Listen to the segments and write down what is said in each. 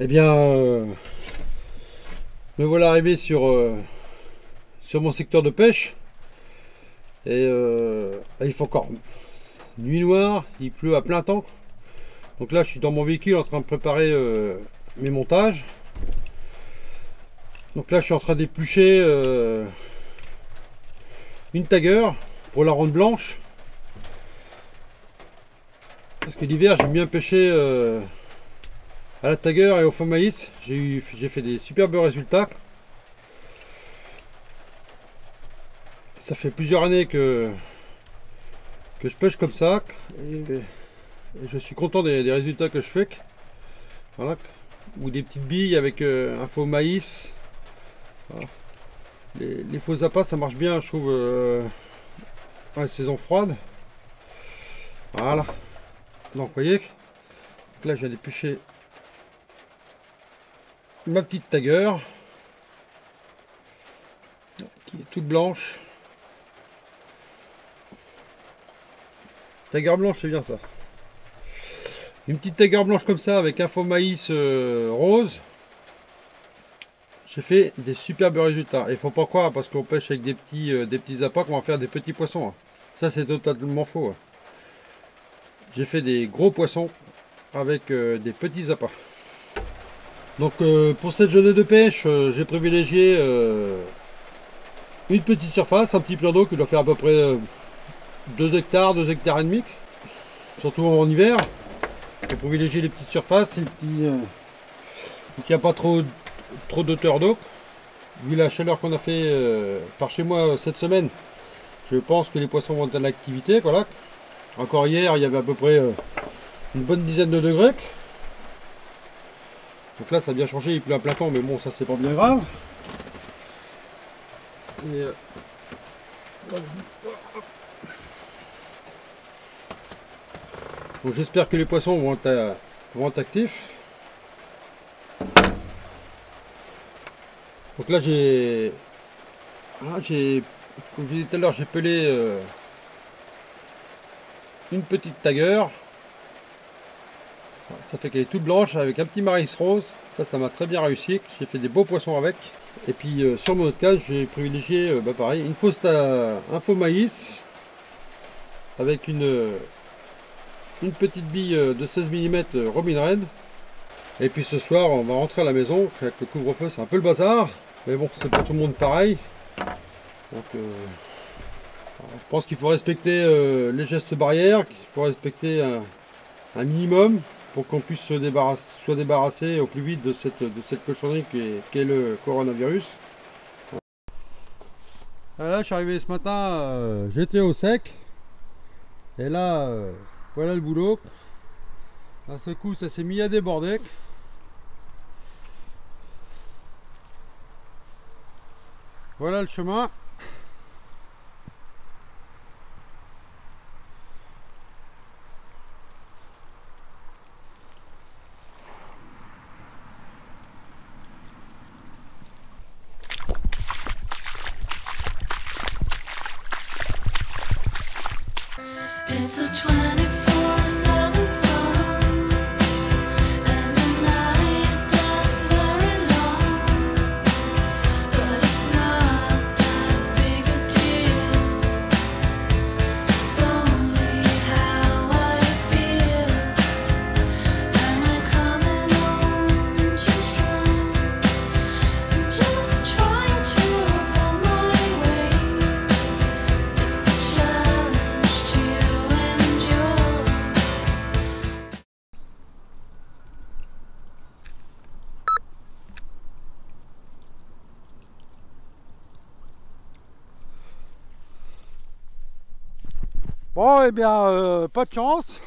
Eh bien, me voilà arrivé sur mon secteur de pêche. Et il fait encore nuit noire, il pleut à plein temps. Donc là, je suis dans mon véhicule en train de préparer mes montages. Donc là, je suis en train d'éplucher une tagueur pour la rendre blanche. Parce que l'hiver, j'aime bien pêcher à la tagueur et au fond maïs. J'ai fait des superbes résultats. Ça fait plusieurs années que je pêche comme ça. Et je suis content des résultats que je fais. Voilà. Ou des petites billes avec un faux maïs. Voilà. Les faux appâts, ça marche bien, je trouve, dans la saison froide. Voilà. Donc, vous voyez, donc là, je viens d'éplucher ma petite tagueur qui est toute blanche. Tagueur blanche, c'est bien ça. Une petite tagueur blanche comme ça avec un faux maïs rose. J'ai fait des superbes résultats. Il faut pas croire parce qu'on pêche avec des petits appâts qu'on va faire des petits poissons. Hein. Ça, c'est totalement faux. Hein. J'ai fait des gros poissons avec des petits appâts. Donc pour cette journée de pêche, j'ai privilégié une petite surface, un petit plan d'eau qui doit faire à peu près 2 hectares, 2 hectares et demi. Surtout en hiver. J'ai privilégié les petites surfaces, il n'y a pas trop d'auteur d'eau. Vu la chaleur qu'on a fait par chez moi cette semaine, je pense que les poissons vont être en activité. Voilà. Encore hier, il y avait à peu près une bonne dizaine de degrés. Donc là, ça a bien changé, il pleut à plein temps, mais bon, ça c'est pas bien grave. Et, donc j'espère que les poissons vont être actifs. Donc là, comme je disais tout à l'heure, j'ai pelé une petite tagueur. Ça fait qu'elle est toute blanche avec un petit maïs rose. Ça m'a très bien réussi. J'ai fait des beaux poissons avec. Et puis sur mon autre cage, j'ai privilégié pareil, un faux maïs avec une petite bille de 16 mm Robin Red. Et puis ce soir, on va rentrer à la maison. Avec le couvre-feu, c'est un peu le bazar. Mais bon, c'est pour tout le monde pareil. Donc, je pense qu'il faut respecter les gestes barrières, qu'il faut respecter un minimum pour qu'on puisse soit débarrasser au plus vite de cette cochonnerie qu'est le coronavirus. Là, je suis arrivé ce matin, j'étais au sec. Et là, voilà le boulot. D'un seul coup, ça s'est mis à déborder. Voilà le chemin. It's a 24/7 song and a night that's very long, but it's not that big a deal. It's only how I feel. Am I coming on too strong? I'm just trying to pull my weight. It's a challenge to endure. Bon, et bien, pas de chance.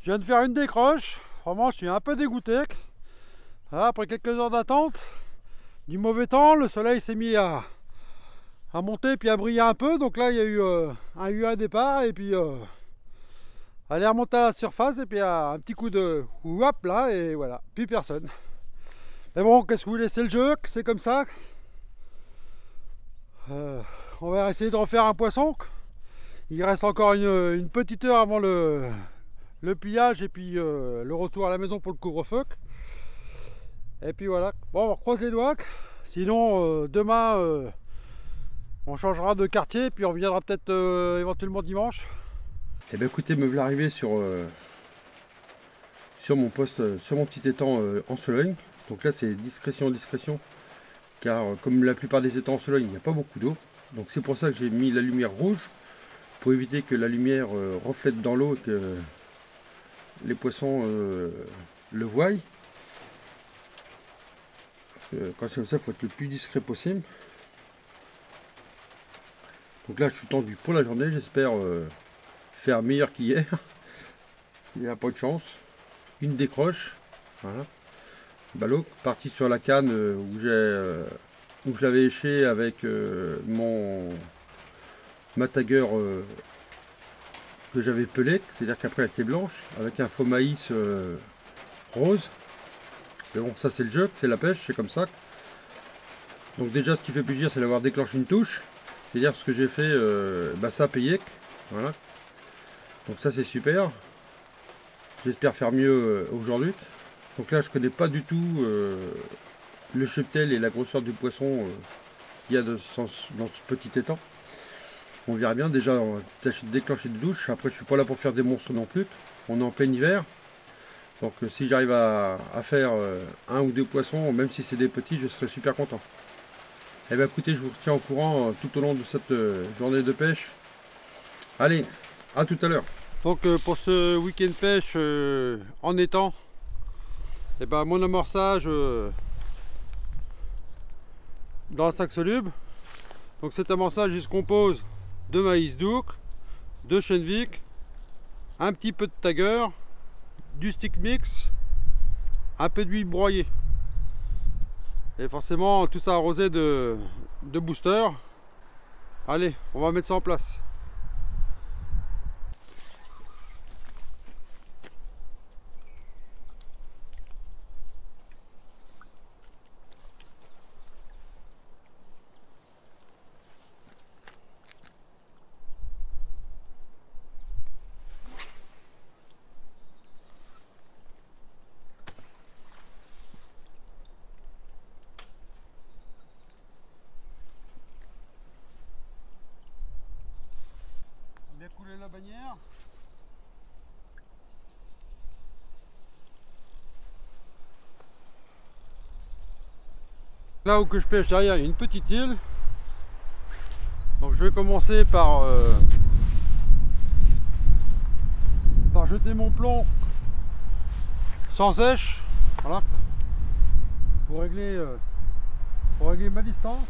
Je viens de faire une décroche. Vraiment, je suis un peu dégoûté. Voilà, après quelques heures d'attente, du mauvais temps, le soleil s'est mis à monter puis à briller un peu. Donc là, il y a eu un départ et puis elle est remontée à la surface et puis un petit coup de hop là et voilà, plus personne. Mais bon, qu'est-ce que vous voulez, c'est le jeu, c'est comme ça. On va essayer de refaire un poisson. Il reste encore une petite heure avant le pliage et puis le retour à la maison pour le couvre-feu. Et puis voilà. Bon, on croise les doigts. Sinon, demain, on changera de quartier, puis on reviendra peut-être éventuellement dimanche. Et bien écoutez, me voilà arrivé sur mon poste, sur mon petit étang en Sologne. Donc là, c'est discrétion, discrétion. Car comme la plupart des étangs en Sologne, il n'y a pas beaucoup d'eau. Donc c'est pour ça que j'ai mis la lumière rouge. Pour éviter que la lumière reflète dans l'eau et que les poissons le voient. Parce que quand c'est comme ça, il faut être le plus discret possible. Donc là, je suis tendu pour la journée. J'espère faire meilleur qu'hier. Il n'y a pas de chance. Une décroche. Voilà. Ballot, parti sur la canne où je l'avais éché avec ma tagueur que j'avais pelé, c'est-à-dire qu'après elle était blanche, avec un faux maïs rose. Mais bon, ça c'est le jeu, c'est la pêche, c'est comme ça. Donc déjà, ce qui fait plaisir, c'est d'avoir déclenché une touche. C'est-à-dire ce que j'ai fait, ça a payé. Voilà. Donc ça c'est super. J'espère faire mieux aujourd'hui. Donc là, je connais pas du tout le cheptel et la grosseur du poisson qu'il y a dans ce petit étang. On verra bien. Déjà, on va déclencher des douches. Après, je suis pas là pour faire des monstres non plus. On est en plein hiver. Donc si j'arrive à faire un ou deux poissons, même si c'est des petits, je serai super content. Et bien écoutez, je vous retiens au courant tout au long de cette journée de pêche. Allez, à tout à l'heure. Donc pour ce week-end pêche en étang, et ben mon amorçage dans un sac soluble. Donc cet amorçage il se compose de maïs d'ouk, de chenvic, un petit peu de tagueur, du stick mix, un peu d'huile broyée. Et forcément tout ça arrosé de booster. Allez, on va mettre ça en place. Bien couler la bannière. Là où que je pêche derrière, il y a une petite île. Donc je vais commencer par jeter mon plomb sans èche, voilà, pour régler ma distance.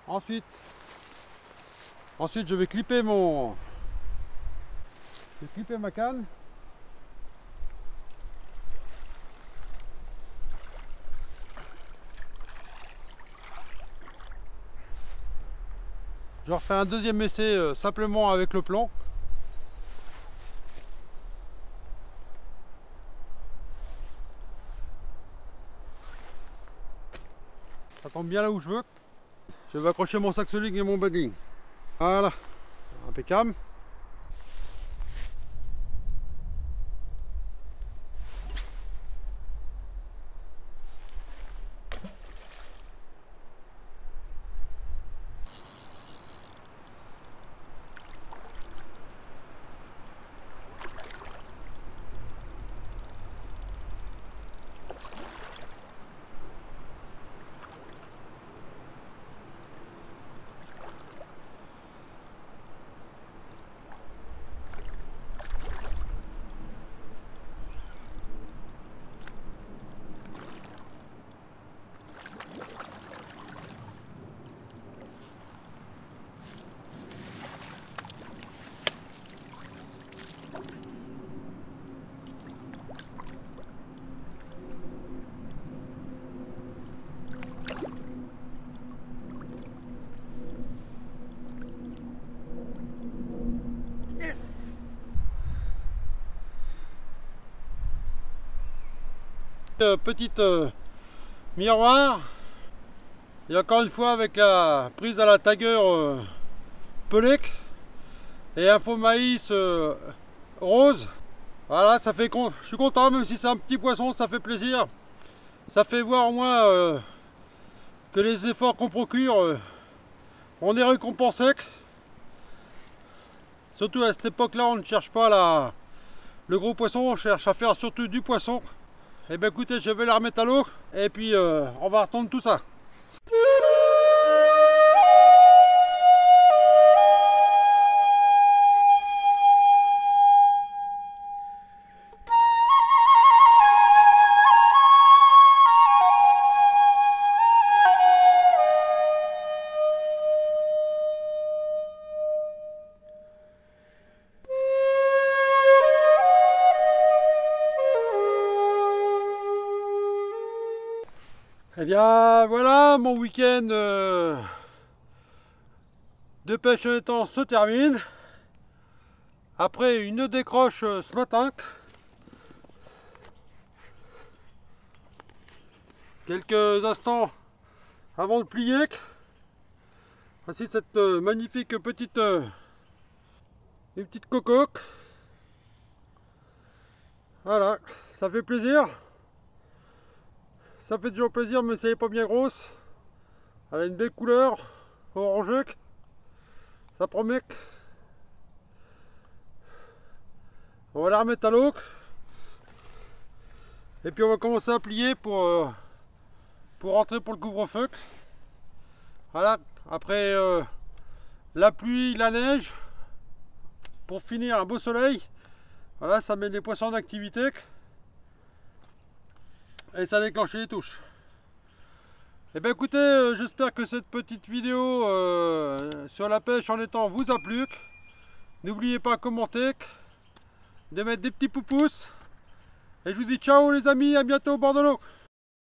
Ensuite je vais clipper ma canne. Je refais un deuxième essai simplement avec le plomb. Ça tombe bien là où je veux. Je vais accrocher mon sac soluble et mon bagging. Voilà, impeccable. Petite miroir, et encore une fois avec la prise à la tagueur pelec et un faux maïs rose. Voilà, ça fait je suis content, même si c'est un petit poisson, ça fait plaisir. Ça fait voir au moins que les efforts qu'on procure, on est récompensé. Surtout à cette époque-là, on ne cherche pas le gros poisson, on cherche à faire surtout du poisson. Et bien écoutez, je vais la remettre à l'eau et puis on va retendre tout ça. Eh bien voilà, mon week-end de pêche en étang se termine. Après une décroche ce matin. Quelques instants avant de plier. Voici cette magnifique petite une petite cocoque. Voilà, ça fait plaisir. Ça fait toujours plaisir, mais c'est pas bien grosse. Elle a une belle couleur, orangée. Ça promet. On va la remettre à l'eau. Et puis on va commencer à plier pour rentrer pour le couvre-feu. Voilà, après la pluie, la neige, pour finir un beau soleil. Voilà, ça met les poissons en activité. Et ça déclenche les touches. Et bien écoutez, j'espère que cette petite vidéo sur la pêche en étang vous a plu. N'oubliez pas de commenter, de mettre des petits pouces. Et je vous dis ciao les amis, à bientôt au bord de l'eau.